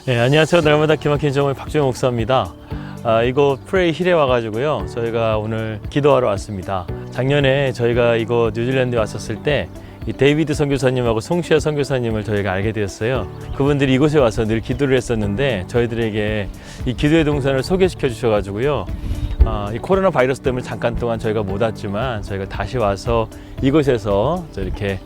네, 안녕하세요. 날마다 기막힌 정의 박종영 목사입니다. 이곳 프레이 힐에 와가지고요. 저희가 오늘 기도하러 왔습니다. 작년에 저희가 이곳 뉴질랜드에 왔었을 때 이 데이비드 선교사님하고 송시아 선교사님을 저희가 알게 되었어요. 그분들이 이곳에 와서 늘 기도를 했었는데 저희들에게 이 기도의 동산을 소개시켜 주셔가지고요. 이 코로나 바이러스 때문에 잠깐 동안 저희가 못 왔지만 저희가 다시 와서 이곳에서 이렇게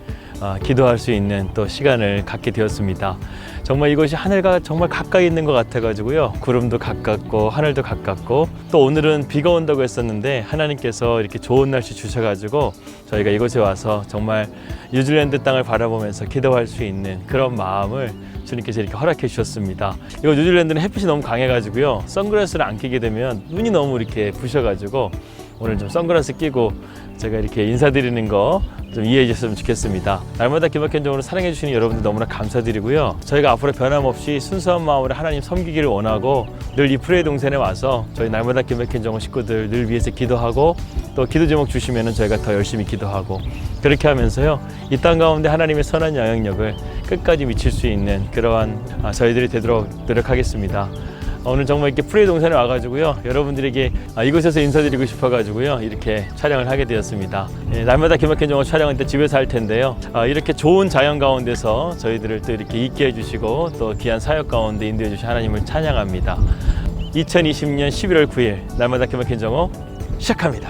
기도할 수 있는 또 시간을 갖게 되었습니다. 정말 이곳이 하늘과 정말 가까이 있는 것 같아가지고요. 구름도 가깝고 하늘도 가깝고 또 오늘은 비가 온다고 했었는데 하나님께서 이렇게 좋은 날씨 주셔가지고 저희가 이곳에 와서 정말 뉴질랜드 땅을 바라보면서 기도할 수 있는 그런 마음을 주님께서 이렇게 허락해 주셨습니다. 이거 뉴질랜드는 햇빛이 너무 강해가지고요. 선글라스를 안 끼게 되면 눈이 너무 이렇게 부셔가지고 오늘 좀 선글라스 끼고 제가 이렇게 인사드리는 거 좀 이해해 주셨으면 좋겠습니다. 날마다 기막힌 정으로 사랑해 주시는 여러분들 너무나 감사드리고요. 저희가 앞으로 변함없이 순수한 마음으로 하나님 섬기기를 원하고 늘 이 프레이 동산에 와서 저희 날마다 기막힌 정의 식구들 늘 위해서 기도하고 또 기도 제목 주시면은 저희가 더 열심히 기도하고 그렇게 하면서요. 이 땅 가운데 하나님의 선한 영향력을 끝까지 미칠 수 있는 그러한 저희들이 되도록 노력하겠습니다. 오늘 정말 이렇게 프레이 동산에 와가지고요. 여러분들에게 이곳에서 인사드리고 싶어가지고요. 이렇게 촬영을 하게 되었습니다. 날마다 기막힌 정오 촬영할 때 집에서 할 텐데요. 이렇게 좋은 자연 가운데서 저희들을 또 이렇게 있게 해주시고 또 귀한 사역 가운데 인도해 주신 하나님을 찬양합니다. 2020년 11월 9일 날마다 기막힌 정오 시작합니다.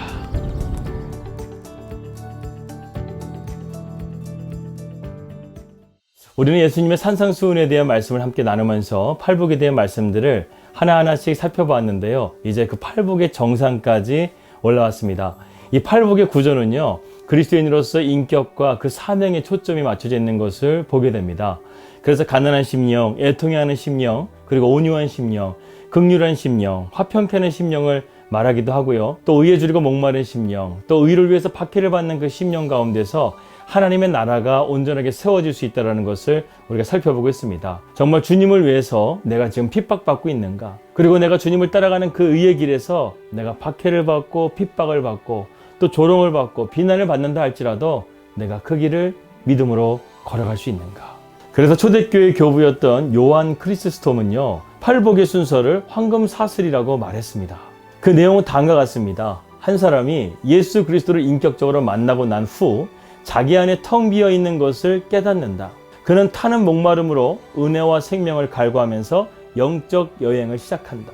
우리는 예수님의 산상수훈에 대한 말씀을 함께 나누면서 팔복에 대한 말씀들을 하나하나씩 살펴보았는데요. 이제 그 팔복의 정상까지 올라왔습니다. 이 팔복의 구조는요, 그리스도인으로서 인격과 그 사명에 초점이 맞춰져 있는 것을 보게 됩니다. 그래서 가난한 심령, 애통해하는 심령, 그리고 온유한 심령, 긍휼한 심령, 화평케 심령을 말하기도 하고요. 또 의에 줄이고 목마른 심령, 또 의를 위해서 박해를 받는 그 심령 가운데서 하나님의 나라가 온전하게 세워질 수 있다는 것을 우리가 살펴보고 있습니다. 정말 주님을 위해서 내가 지금 핍박받고 있는가? 그리고 내가 주님을 따라가는 그 의의 길에서 내가 박해를 받고 핍박을 받고 또 조롱을 받고 비난을 받는다 할지라도 내가 그 길을 믿음으로 걸어갈 수 있는가? 그래서 초대교회 교부였던 요한 크리스스톰은요, 팔복의 순서를 황금 사슬이라고 말했습니다. 그 내용은 다음과 같습니다. 한 사람이 예수 그리스도를 인격적으로 만나고 난 후 자기 안에 텅 비어 있는 것을 깨닫는다. 그는 타는 목마름으로 은혜와 생명을 갈구하면서 영적 여행을 시작한다.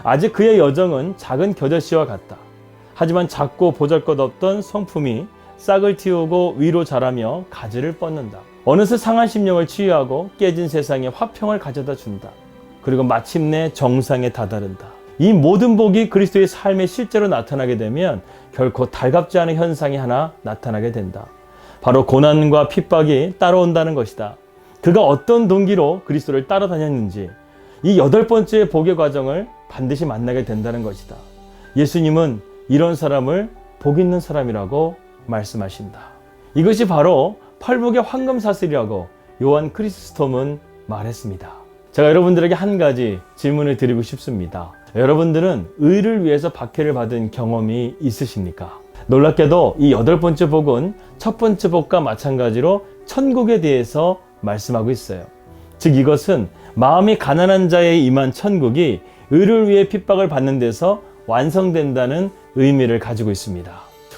아직 그의 여정은 작은 겨자씨와 같다. 하지만 작고 보잘것없던 성품이 싹을 틔우고 위로 자라며 가지를 뻗는다. 어느새 상한 심령을 치유하고 깨진 세상에 화평을 가져다 준다. 그리고 마침내 정상에 다다른다. 이 모든 복이 그리스도의 삶에 실제로 나타나게 되면 결코 달갑지 않은 현상이 하나 나타나게 된다. 바로 고난과 핍박이 따라온다는 것이다. 그가 어떤 동기로 그리스도를 따라다녔는지 이 8번째 복의 과정을 반드시 만나게 된다는 것이다. 예수님은 이런 사람을 복 있는 사람이라고 말씀하신다. 이것이 바로 팔복의 황금사슬이라고 요한 크리스스톰은 말했습니다. 제가 여러분들에게 한 가지 질문을 드리고 싶습니다. 여러분들은 의를 위해서 박해를 받은 경험이 있으십니까? 놀랍게도 이 8번째 복은 첫 번째 복과 마찬가지로 천국에 대해서 말씀하고 있어요. 즉 이것은 마음이 가난한 자에 임한 천국이 의를 위해 핍박을 받는 데서 완성된다는 의미를 가지고 있습니다.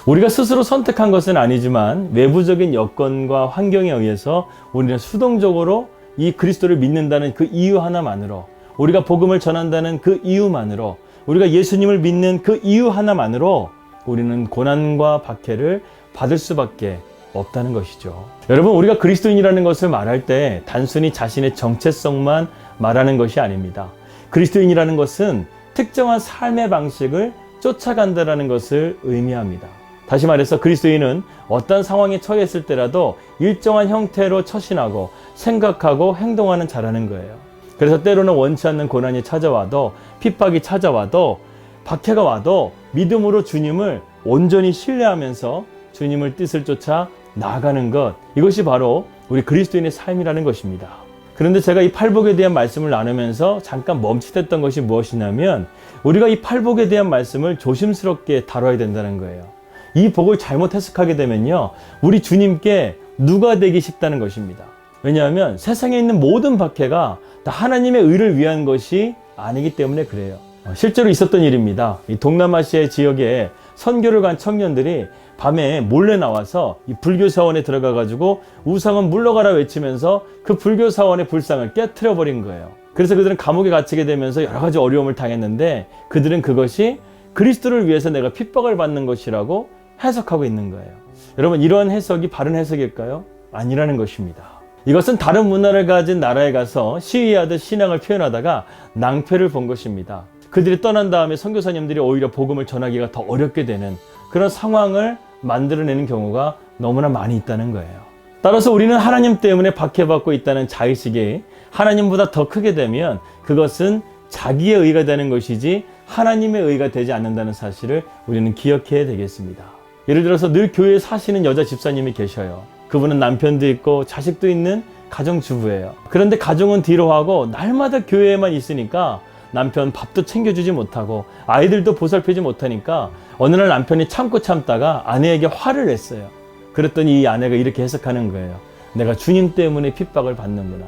우리가 스스로 선택한 것은 아니지만 외부적인 여건과 환경에 의해서 우리는 수동적으로 이 그리스도를 믿는다는 그 이유 하나만으로, 우리가 복음을 전한다는 그 이유만으로, 우리가 예수님을 믿는 그 이유 하나만으로 우리는 고난과 박해를 받을 수밖에 없다는 것이죠. 여러분, 우리가 그리스도인이라는 것을 말할 때 단순히 자신의 정체성만 말하는 것이 아닙니다. 그리스도인이라는 것은 특정한 삶의 방식을 쫓아간다는 것을 의미합니다. 다시 말해서 그리스도인은 어떤 상황에 처했을 때라도 일정한 형태로 처신하고 생각하고 행동하는 자라는 거예요. 그래서 때로는 원치 않는 고난이 찾아와도, 핍박이 찾아와도, 박해가 와도 믿음으로 주님을 온전히 신뢰하면서 주님을 뜻을 쫓아 나아가는 것, 이것이 바로 우리 그리스도인의 삶이라는 것입니다. 그런데 제가 이 팔복에 대한 말씀을 나누면서 잠깐 멈칫했던 것이 무엇이냐면, 우리가 이 팔복에 대한 말씀을 조심스럽게 다뤄야 된다는 거예요. 이 복을 잘못 해석하게 되면요, 우리 주님께 누가 되기 쉽다는 것입니다. 왜냐하면 세상에 있는 모든 박해가 다 하나님의 의를 위한 것이 아니기 때문에 그래요. 실제로 있었던 일입니다. 이 동남아시아 지역에 선교를 간 청년들이 밤에 몰래 나와서 이 불교 사원에 들어가 가지고 우상은 물러가라 외치면서 그 불교 사원의 불상을 깨트려 버린 거예요. 그래서 그들은 감옥에 갇히게 되면서 여러 가지 어려움을 당했는데 그들은 그것이 그리스도를 위해서 내가 핍박을 받는 것이라고 해석하고 있는 거예요. 여러분, 이러한 해석이 바른 해석일까요? 아니라는 것입니다. 이것은 다른 문화를 가진 나라에 가서 시위하듯 신앙을 표현하다가 낭패를 본 것입니다. 그들이 떠난 다음에 선교사님들이 오히려 복음을 전하기가 더 어렵게 되는 그런 상황을 만들어내는 경우가 너무나 많이 있다는 거예요. 따라서 우리는 하나님 때문에 박해받고 있다는 자의식이 하나님보다 더 크게 되면 그것은 자기의 의가 되는 것이지 하나님의 의가 되지 않는다는 사실을 우리는 기억해야 되겠습니다. 예를 들어서 늘 교회에 사시는 여자 집사님이 계셔요. 그분은 남편도 있고 자식도 있는 가정주부예요. 그런데 가정은 뒤로 하고 날마다 교회에만 있으니까 남편 밥도 챙겨주지 못하고 아이들도 보살피지 못하니까 어느 날 남편이 참다가 아내에게 화를 냈어요. 그랬더니 이 아내가 이렇게 해석하는 거예요. 내가 주님 때문에 핍박을 받는구나.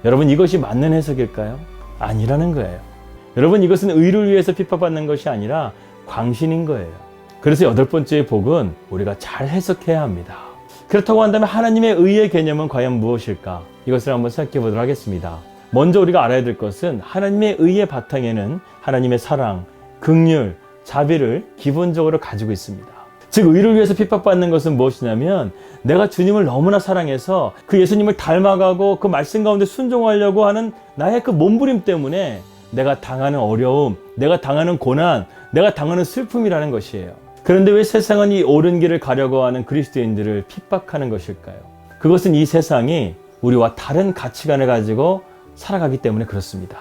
여러분, 이것이 맞는 해석일까요? 아니라는 거예요. 여러분, 이것은 의를 위해서 핍박받는 것이 아니라 광신인 거예요. 그래서 8번째의 복은 우리가 잘 해석해야 합니다. 그렇다고 한다면 하나님의 의의 개념은 과연 무엇일까? 이것을 한번 생각해 보도록 하겠습니다. 먼저 우리가 알아야 될 것은 하나님의 의의 바탕에는 하나님의 사랑, 긍휼, 자비를 기본적으로 가지고 있습니다. 즉, 의를 위해서 핍박받는 것은 무엇이냐면 내가 주님을 너무나 사랑해서 그 예수님을 닮아가고 그 말씀 가운데 순종하려고 하는 나의 그 몸부림 때문에 내가 당하는 어려움, 내가 당하는 고난, 내가 당하는 슬픔이라는 것이에요. 그런데 왜 세상은 이 옳은 길을 가려고 하는 그리스도인들을 핍박하는 것일까요? 그것은 이 세상이 우리와 다른 가치관을 가지고 살아가기 때문에 그렇습니다.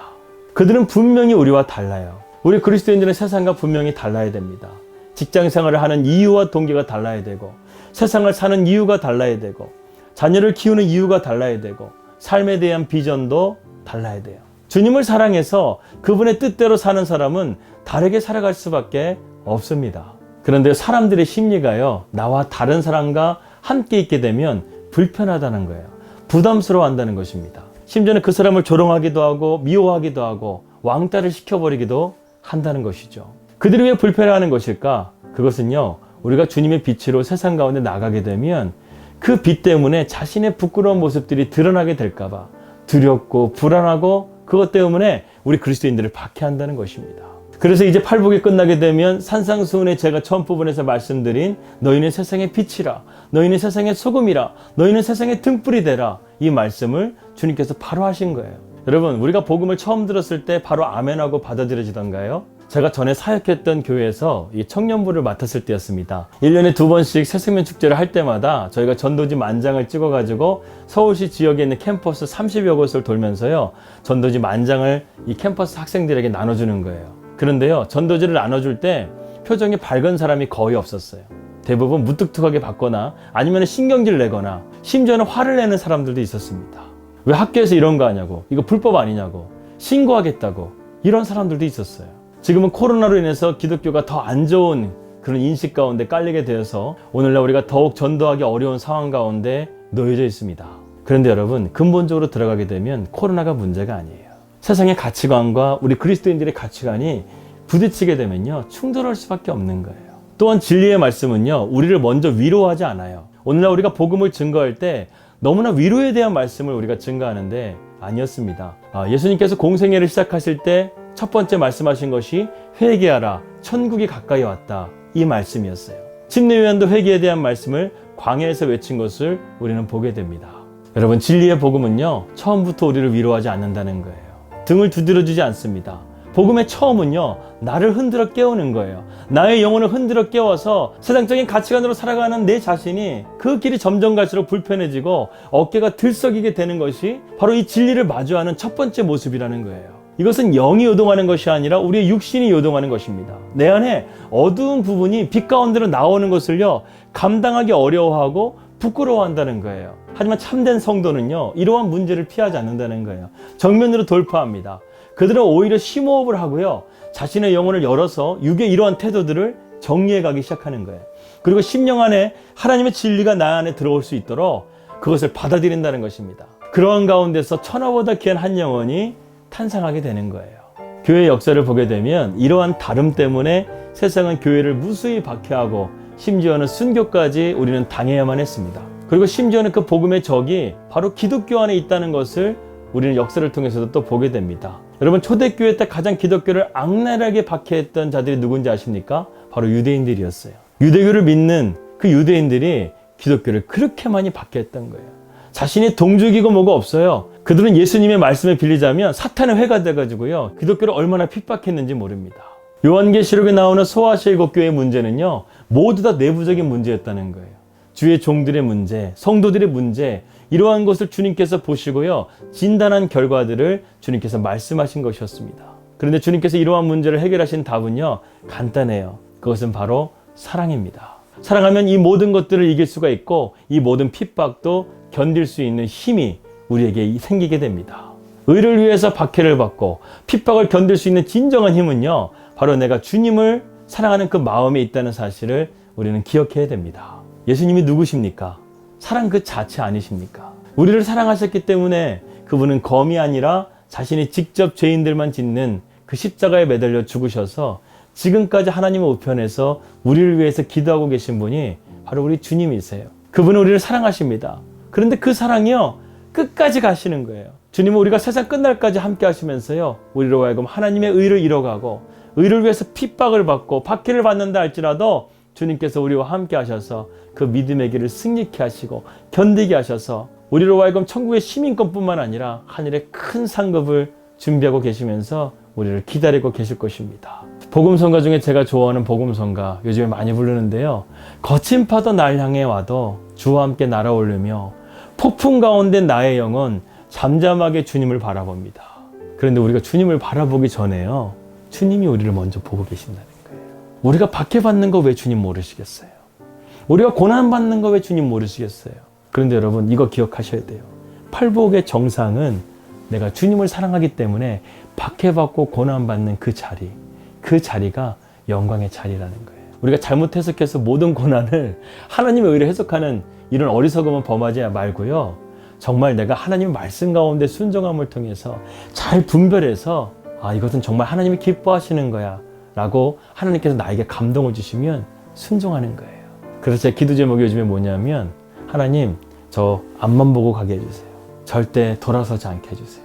그들은 분명히 우리와 달라요. 우리 그리스도인들은 세상과 분명히 달라야 됩니다. 직장 생활을 하는 이유와 동기가 달라야 되고, 세상을 사는 이유가 달라야 되고, 자녀를 키우는 이유가 달라야 되고, 삶에 대한 비전도 달라야 돼요. 주님을 사랑해서 그분의 뜻대로 사는 사람은 다르게 살아갈 수밖에 없습니다. 그런데 사람들의 심리가요, 나와 다른 사람과 함께 있게 되면 불편하다는 거예요. 부담스러워한다는 것입니다. 심지어는 그 사람을 조롱하기도 하고 미워하기도 하고 왕따를 시켜버리기도 한다는 것이죠. 그들이 왜 불편해하는 것일까? 그것은요, 우리가 주님의 빛으로 세상 가운데 나가게 되면 그 빛 때문에 자신의 부끄러운 모습들이 드러나게 될까봐 두렵고 불안하고 그것 때문에 우리 그리스도인들을 박해한다는 것입니다. 그래서 이제 팔복이 끝나게 되면 산상수훈의 제가 처음 부분에서 말씀드린 너희는 세상의 빛이라, 너희는 세상의 소금이라, 너희는 세상의 등불이 되라, 이 말씀을 주님께서 바로 하신 거예요. 여러분, 우리가 복음을 처음 들었을 때 바로 아멘하고 받아들여지던가요? 제가 전에 사역했던 교회에서 이 청년부를 맡았을 때였습니다. 1년에 2번씩 새생명 축제를 할 때마다 저희가 전도지 만장을 찍어가지고 서울시 지역에 있는 캠퍼스 30여 곳을 돌면서요, 전도지 만장을 이 캠퍼스 학생들에게 나눠주는 거예요. 그런데요, 전도지를 나눠줄 때 표정이 밝은 사람이 거의 없었어요. 대부분 무뚝뚝하게 받거나 아니면 신경질 내거나 심지어는 화를 내는 사람들도 있었습니다. 왜 학교에서 이런 거 하냐고, 이거 불법 아니냐고, 신고하겠다고, 이런 사람들도 있었어요. 지금은 코로나로 인해서 기독교가 더 안 좋은 그런 인식 가운데 깔리게 되어서 오늘날 우리가 더욱 전도하기 어려운 상황 가운데 놓여져 있습니다. 그런데 여러분, 근본적으로 들어가게 되면 코로나가 문제가 아니에요. 세상의 가치관과 우리 그리스도인들의 가치관이 부딪히게 되면요, 충돌할 수밖에 없는 거예요. 또한 진리의 말씀은요, 우리를 먼저 위로하지 않아요. 오늘날 우리가 복음을 증거할 때 너무나 위로에 대한 말씀을 우리가 증거하는데 아니었습니다. 예수님께서 공생애를 시작하실 때 첫 번째 말씀하신 것이 회개하라, 천국이 가까이 왔다, 이 말씀이었어요. 침례요한도 회개에 대한 말씀을 광야에서 외친 것을 우리는 보게 됩니다. 여러분, 진리의 복음은요, 처음부터 우리를 위로하지 않는다는 거예요. 등을 두드려주지 않습니다. 복음의 처음은요, 나를 흔들어 깨우는 거예요. 나의 영혼을 흔들어 깨워서 세상적인 가치관으로 살아가는 내 자신이 그 길이 점점 갈수록 불편해지고 어깨가 들썩이게 되는 것이 바로 이 진리를 마주하는 첫 번째 모습이라는 거예요. 이것은 영이 요동하는 것이 아니라 우리의 육신이 요동하는 것입니다. 내 안에 어두운 부분이 빛 가운데로 나오는 것을요, 감당하기 어려워하고 부끄러워한다는 거예요. 하지만 참된 성도는요, 이러한 문제를 피하지 않는다는 거예요. 정면으로 돌파합니다. 그들은 오히려 심호흡을 하고요, 자신의 영혼을 열어서 육의 이러한 태도들을 정리해 가기 시작하는 거예요. 그리고 심령 안에 하나님의 진리가 나 안에 들어올 수 있도록 그것을 받아들인다는 것입니다. 그러한 가운데서 천하보다 귀한 한 영혼이 탄생하게 되는 거예요. 교회 역사를 보게 되면 이러한 다름 때문에 세상은 교회를 무수히 박해하고 심지어는 순교까지 우리는 당해야만 했습니다. 그리고 심지어는 그 복음의 적이 바로 기독교 안에 있다는 것을 우리는 역사를 통해서도 또 보게 됩니다. 여러분, 초대교회 때 가장 기독교를 악랄하게 박해했던 자들이 누군지 아십니까? 바로 유대인들이었어요. 유대교를 믿는 그 유대인들이 기독교를 그렇게 많이 박해했던 거예요. 자신이 동족이고 뭐가 없어요. 그들은 예수님의 말씀에 빌리자면 사탄의 회가 돼가지고요, 기독교를 얼마나 핍박했는지 모릅니다. 요한계시록에 나오는 소아시아 7교회의 문제는요, 모두 다 내부적인 문제였다는 거예요. 주의 종들의 문제, 성도들의 문제, 이러한 것을 주님께서 보시고요, 진단한 결과들을 주님께서 말씀하신 것이었습니다. 그런데 주님께서 이러한 문제를 해결하신 답은요, 간단해요. 그것은 바로 사랑입니다. 사랑하면 이 모든 것들을 이길 수가 있고 이 모든 핍박도 견딜 수 있는 힘이 우리에게 생기게 됩니다. 의를 위해서 박해를 받고 핍박을 견딜 수 있는 진정한 힘은요, 바로 내가 주님을 사랑하는 그 마음에 있다는 사실을 우리는 기억해야 됩니다. 예수님이 누구십니까? 사랑 그 자체 아니십니까? 우리를 사랑하셨기 때문에 그분은 검이 아니라 자신이 직접 죄인들만 짓는 그 십자가에 매달려 죽으셔서 지금까지 하나님의 우편에서 우리를 위해서 기도하고 계신 분이 바로 우리 주님이세요. 그분은 우리를 사랑하십니다. 그런데 그 사랑이요, 끝까지 가시는 거예요. 주님은 우리가 세상 끝날까지 함께 하시면서요, 우리로 하여금 하나님의 의를 이뤄가고 의를 위해서 핍박을 받고 박해를 받는다 할지라도 주님께서 우리와 함께 하셔서 그 믿음의 길을 승리케 하시고 견디게 하셔서 우리로 하여금 천국의 시민권뿐만 아니라 하늘의 큰 상급을 준비하고 계시면서 우리를 기다리고 계실 것입니다. 복음성가 중에 제가 좋아하는 복음성가 요즘에 많이 부르는데요. 거친 파도 날 향해 와도 주와 함께 날아오르며 폭풍 가운데 나의 영혼 잠잠하게 주님을 바라봅니다. 그런데 우리가 주님을 바라보기 전에요, 주님이 우리를 먼저 보고 계신다는 거예요. 우리가 박해받는 거 왜 주님 모르시겠어요? 우리가 고난받는 거 왜 주님 모르시겠어요? 그런데 여러분, 이거 기억하셔야 돼요. 팔복의 정상은 내가 주님을 사랑하기 때문에 박해받고 고난받는 그 자리가 영광의 자리라는 거예요. 우리가 잘못 해석해서 모든 고난을 하나님의 의를 해석하는 이런 어리석음은 범하지 말고요, 정말 내가 하나님의 말씀 가운데 순종함을 통해서 잘 분별해서 이것은 정말 하나님이 기뻐하시는 거야 라고 하나님께서 나에게 감동을 주시면 순종하는 거예요. 그래서 제 기도 제목이 요즘에 뭐냐면, 하나님, 저 앞만 보고 가게 해주세요. 절대 돌아서지 않게 해주세요.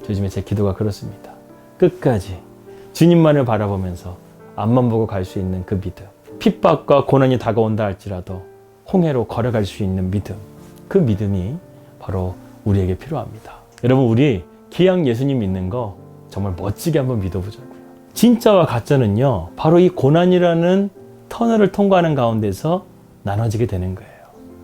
요즘에 제 기도가 그렇습니다. 끝까지 주님만을 바라보면서 앞만 보고 갈 수 있는 그 믿음, 핍박과 고난이 다가온다 할지라도 홍해로 걸어갈 수 있는 믿음, 그 믿음이 바로 우리에게 필요합니다. 여러분, 우리 기양 예수님 믿는 거 정말 멋지게 한번 믿어보자고요. 진짜와 가짜는요, 바로 이 고난이라는 터널을 통과하는 가운데서 나눠지게 되는 거예요.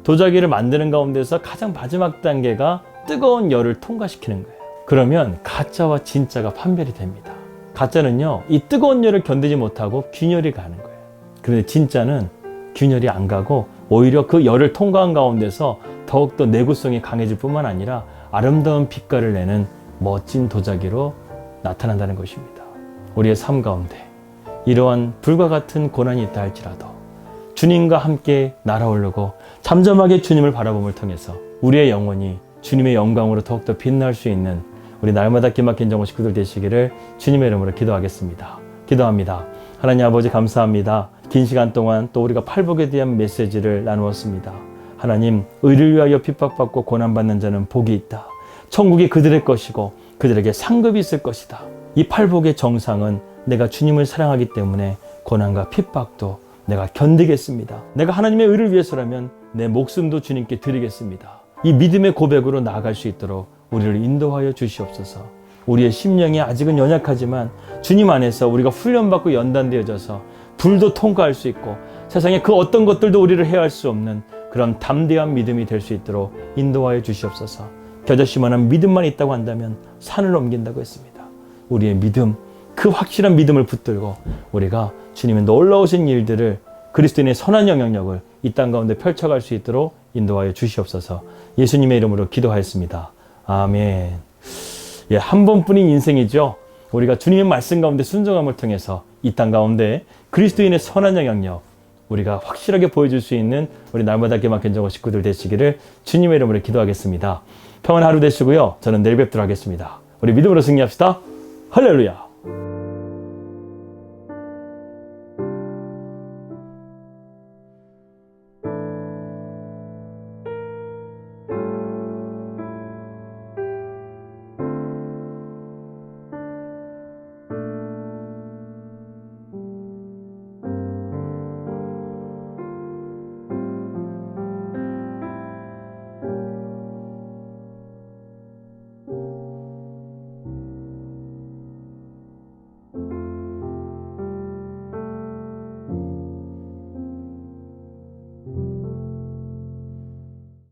도자기를 만드는 가운데서 가장 마지막 단계가 뜨거운 열을 통과시키는 거예요. 그러면 가짜와 진짜가 판별이 됩니다. 가짜는요, 이 뜨거운 열을 견디지 못하고 균열이 가는 거예요. 그런데 진짜는 균열이 안 가고 오히려 그 열을 통과한 가운데서 더욱더 내구성이 강해질 뿐만 아니라 아름다운 빛깔을 내는 멋진 도자기로 나타난다는 것입니다. 우리의 삶 가운데 이러한 불과 같은 고난이 있다 할지라도 주님과 함께 날아오르고 잠잠하게 주님을 바라봄을 통해서 우리의 영혼이 주님의 영광으로 더욱더 빛날 수 있는 우리 날마다 기막힌 정오 식구들 되시기를 주님의 이름으로 기도하겠습니다. 기도합니다. 하나님 아버지, 감사합니다. 긴 시간 동안 또 우리가 팔복에 대한 메시지를 나누었습니다. 하나님, 의를 위하여 핍박받고 고난받는 자는 복이 있다. 천국이 그들의 것이고 그들에게 상급이 있을 것이다. 이 팔복의 정상은 내가 주님을 사랑하기 때문에 고난과 핍박도 내가 견디겠습니다. 내가 하나님의 의를 위해서라면 내 목숨도 주님께 드리겠습니다. 이 믿음의 고백으로 나아갈 수 있도록 우리를 인도하여 주시옵소서. 우리의 심령이 아직은 연약하지만 주님 안에서 우리가 훈련받고 연단되어져서 불도 통과할 수 있고 세상에 그 어떤 것들도 우리를 해할 수 없는 그런 담대한 믿음이 될 수 있도록 인도하여 주시옵소서. 겨자씨만한 믿음만 있다고 한다면 산을 옮긴다고 했습니다. 우리의 믿음, 그 확실한 믿음을 붙들고 우리가 주님의 놀라우신 일들을, 그리스도인의 선한 영향력을 이 땅 가운데 펼쳐갈 수 있도록 인도하여 주시옵소서. 예수님의 이름으로 기도하였습니다. 아멘. 한 번뿐인 인생이죠. 우리가 주님의 말씀 가운데 순종함을 통해서 이 땅 가운데 그리스도인의 선한 영향력 우리가 확실하게 보여줄 수 있는 우리 날마다 기막힌 정오 식구들 되시기를 주님의 이름으로 기도하겠습니다. 평안한 하루 되시고요. 저는 내일 뵙도록 하겠습니다. 우리 믿음으로 승리합시다. 할렐루야.